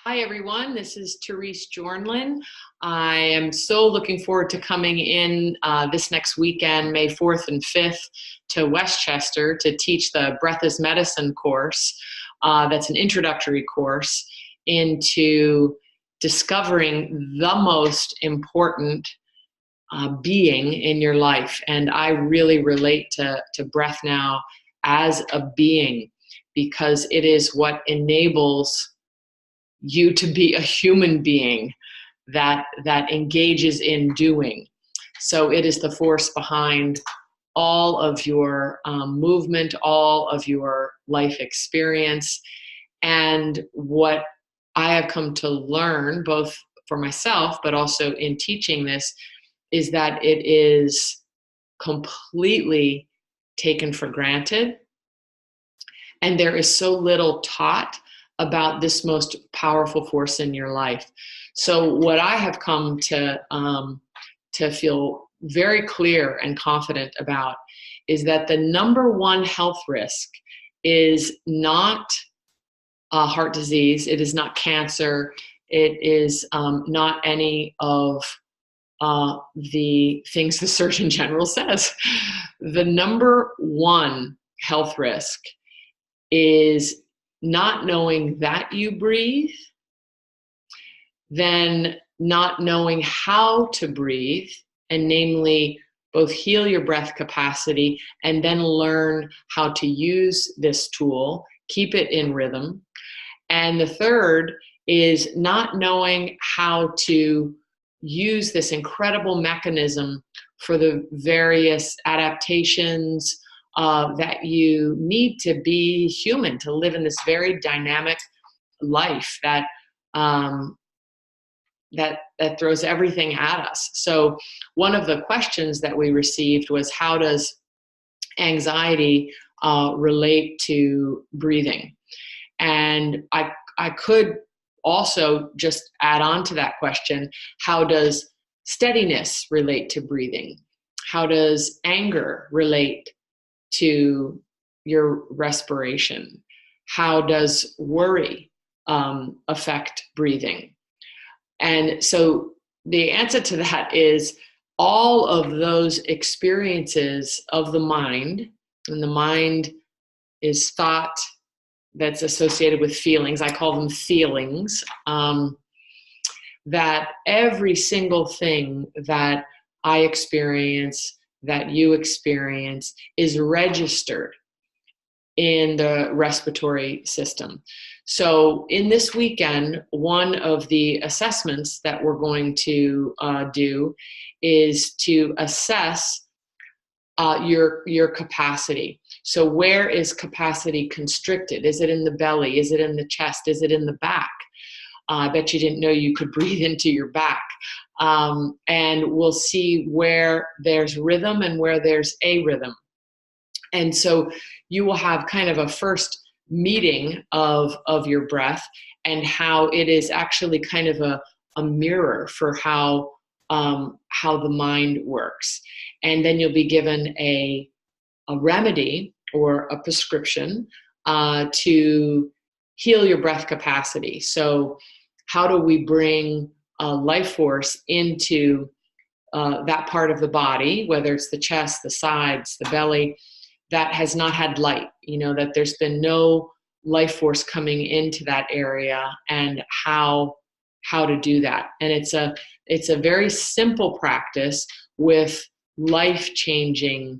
Hi, everyone. This is Therese Jornlin. I am so looking forward to coming in this next weekend, May 4th and 5th, to Westchester to teach the Breath is Medicine course. That's an introductory course into discovering the most important being in your life. And I really relate to breath now as a being because it is what enables you to be a human being that engages in doing. So it is the force behind all of your movement, all of your life experience. And what I have come to learn, both for myself, but also in teaching this, is that it is completely taken for granted. And there is so little taught about this most powerful force in your life. So what I have come to feel very clear and confident about is that the number one health risk is not heart disease. It is not cancer. It is not any of the things the Surgeon General says. The number one health risk is not knowing that you breathe, then not knowing how to breathe, and namely both heal your breath capacity and then learn how to use this tool, keep it in rhythm. And the third is not knowing how to use this incredible mechanism for the various adaptations that you need to be human, to live in this very dynamic life that that throws everything at us. So one of the questions that we received was, how does anxiety relate to breathing? And I could also just add on to that question, how does steadiness relate to breathing? How does anger relate to your respiration? How does worry affect breathing? And so the answer to that is all of those experiences of the mind, and the mind is thought that's associated with feelings. I call them feelings. That every single thing that I experience, that you experience, is registered in the respiratory system. So in this weekend, one of the assessments that we're going to do is to assess your capacity. So where is capacity constricted? Is it in the belly? Is it in the chest? Is it in the back? I bet you didn't know you could breathe into your back. And we'll see where there's rhythm and where there's arrhythm. And so you will have kind of a first meeting of your breath and how it is actually kind of a mirror for how the mind works. And then you'll be given a remedy or a prescription to heal your breath capacity. So how do we bring life force into that part of the body, whether it's the chest, the sides, the belly, that has not had light, that there's been no life force coming into that area, and how to do that. And it's a very simple practice with life-changing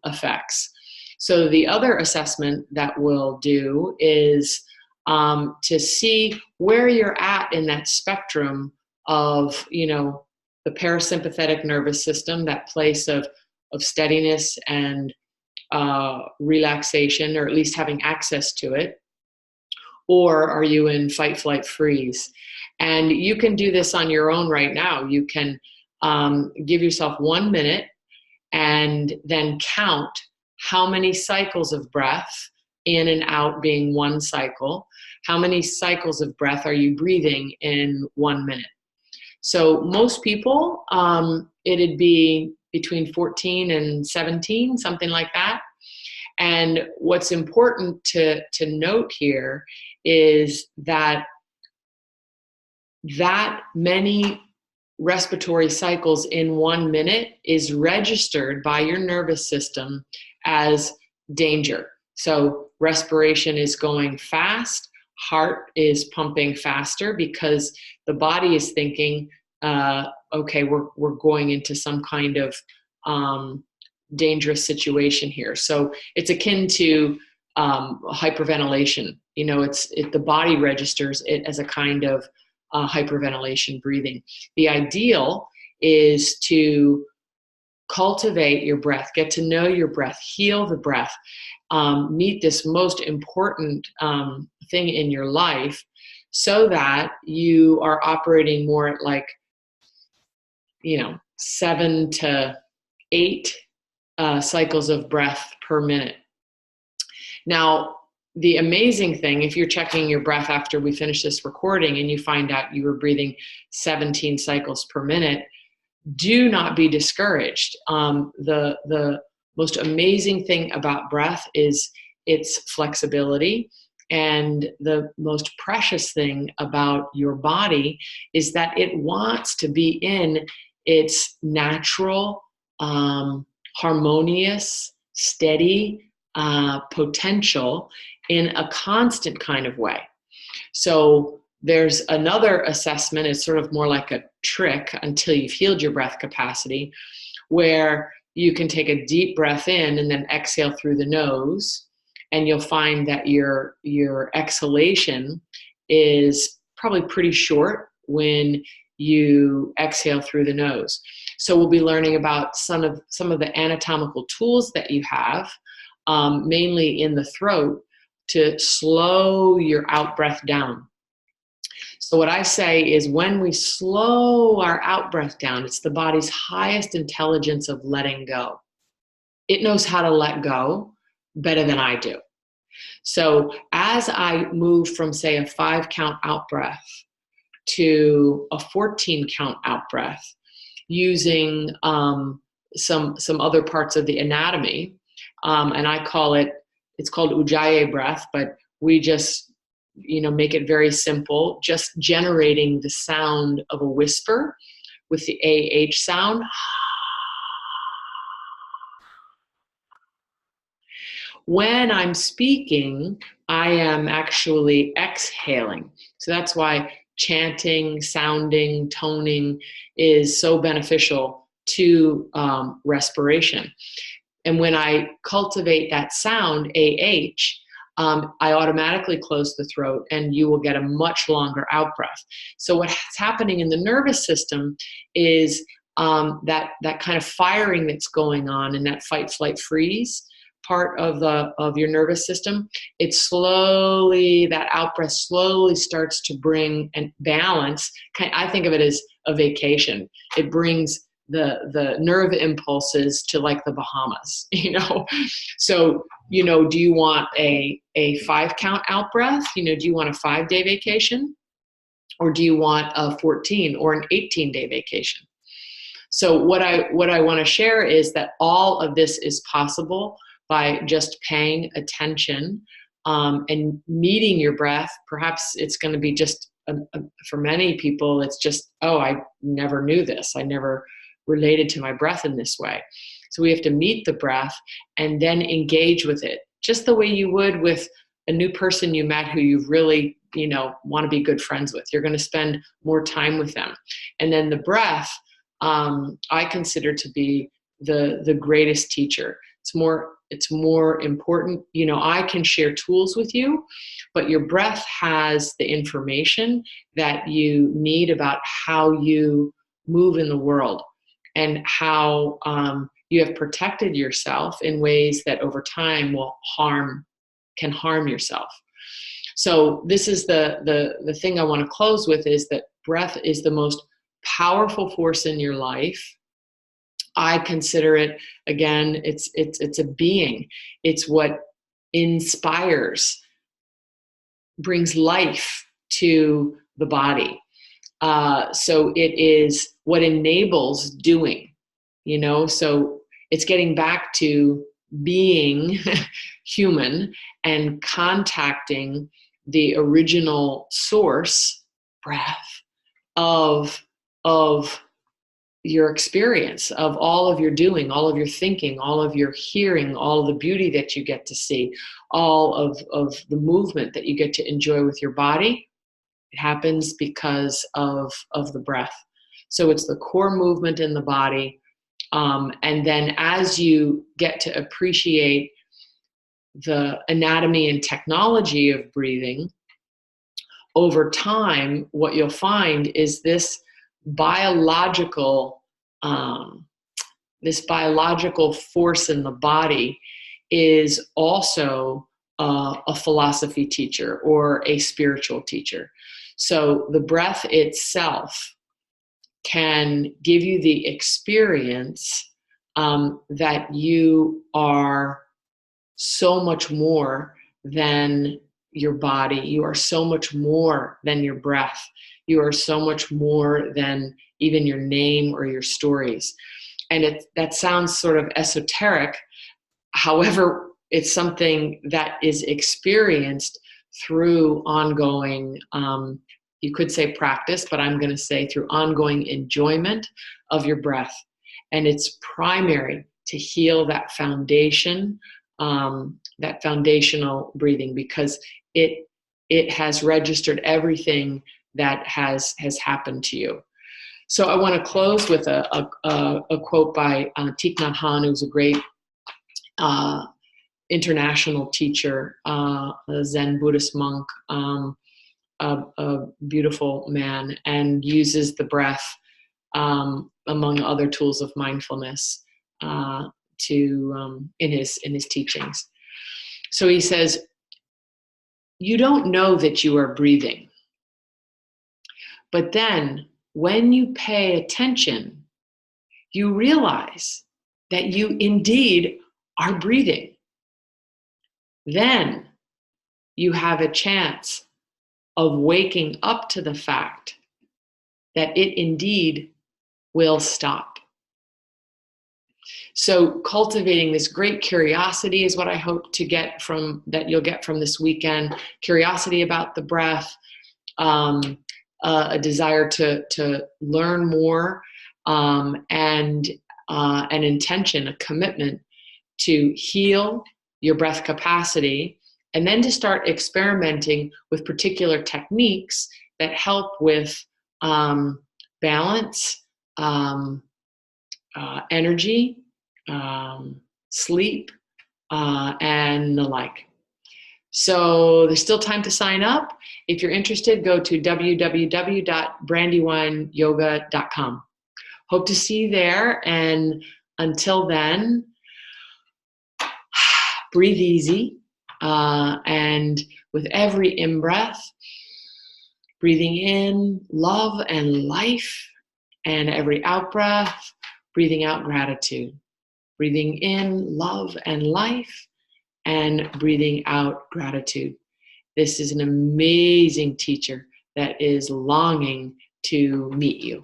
effects. So the other assessment that we'll do is to see where you're at in that spectrum of, the parasympathetic nervous system, that place of steadiness and relaxation, or at least having access to it, or are you in fight, flight, freeze? And you can do this on your own right now. You can give yourself 1 minute and then count how many cycles of breath, in and out being one cycle, how many cycles of breath are you breathing in 1 minute? So most people, it'd be between 14 and 17, something like that. And what's important to note here is that that many respiratory cycles in 1 minute is registered by your nervous system as danger. So respiration is going fast, heart is pumping faster because the body is thinking, okay, we're going into some kind of dangerous situation here. So it's akin to hyperventilation. The body registers it as a kind of hyperventilation breathing. The ideal is to cultivate your breath, get to know your breath, heal the breath, meet this most important thing in your life so that you are operating more at like, 7 to 8 cycles of breath per minute. Now, the amazing thing, if you're checking your breath after we finish this recording and you find out you were breathing 17 cycles per minute, do not be discouraged. The most amazing thing about breath is its flexibility. And the most precious thing about your body is that it wants to be in its natural, harmonious, steady potential in a constant kind of way. So there's another assessment, it's sort of more like a trick until you've healed your breath capacity, where you can take a deep breath in and then exhale through the nose, and you'll find that your exhalation is probably pretty short when you exhale through the nose. So we'll be learning about some of the anatomical tools that you have, mainly in the throat, to slow your out breath down. So what I say is when we slow our out breath down, it's the body's highest intelligence of letting go. It knows how to let go better than I do. So as I move from, say, a 5-count out breath to a 14-count out breath, using some other parts of the anatomy, and it's called Ujjayi breath, but we just make it very simple, just generating the sound of a whisper with the AH sound. When I'm speaking, I am actually exhaling. So that's why chanting, sounding, toning is so beneficial to respiration. And when I cultivate that sound, AH, I automatically close the throat and you will get a much longer out breath. So what's happening in the nervous system is that kind of firing that's going on in that fight, flight, freeze part of your nervous system. That out breath slowly starts to bring and balance. I think of it as a vacation. It brings the nerve impulses to like the Bahamas, So, do you want a 5-count out breath? Do you want a 5-day vacation? Or do you want a 14 or an 18-day vacation? So what I want to share is that all of this is possible by just paying attention and meeting your breath. Perhaps it's going to be just, for many people, it's just, I never knew this. I never related to my breath in this way. So we have to meet the breath and then engage with it, just the way you would with a new person you met who you really, want to be good friends with. You're going to spend more time with them. And then the breath, I consider to be the greatest teacher. It's more important. I can share tools with you, but your breath has the information that you need about how you move in the world and how you have protected yourself in ways that over time can harm yourself. So this is the thing I want to close with, is that breath is the most powerful force in your life. I consider it, again, it's a being. It's what inspires, brings life to the body. So it is what enables doing, so it's getting back to being human and contacting the original source, breath, of your experience, of all of your doing, all of your thinking, all of your hearing, all of the beauty that you get to see, all of the movement that you get to enjoy with your body. It happens because of the breath. So it's the core movement in the body. And then as you get to appreciate the anatomy and technology of breathing, over time, what you'll find is this biological force in the body is also a philosophy teacher or a spiritual teacher. So the breath itself can give you the experience that you are so much more than your body. You are so much more than your breath. You are so much more than even your name or your stories. And that sounds sort of esoteric. However, it's something that is experienced through ongoing, you could say practice, but I'm going to say through ongoing enjoyment of your breath. And it's primary to heal that foundation, that foundational breathing, because it has registered everything that has happened to you. So I want to close with a quote by Thich Nhat Hanh, who's a great international teacher, a Zen Buddhist monk, a beautiful man, and uses the breath among other tools of mindfulness in his teachings. So he says, you don't know that you are breathing, but then when you pay attention, you realize that you indeed are breathing. Then you have a chance of waking up to the fact that it indeed will stop. So cultivating this great curiosity is what I hope to get from that you'll get from this weekend. Curiosity about the breath, a desire to learn more, and an intention, a commitment to heal your breath capacity, and then to start experimenting with particular techniques that help with balance, energy, sleep, and the like. So there's still time to sign up. If you're interested, go to www.brandywineyoga.com. Hope to see you there. And until then, breathe easy. And with every in-breath, breathing in love and life, and every out-breath, breathing out gratitude. Breathing in love and life, and breathing out gratitude. This is an amazing teacher that is longing to meet you.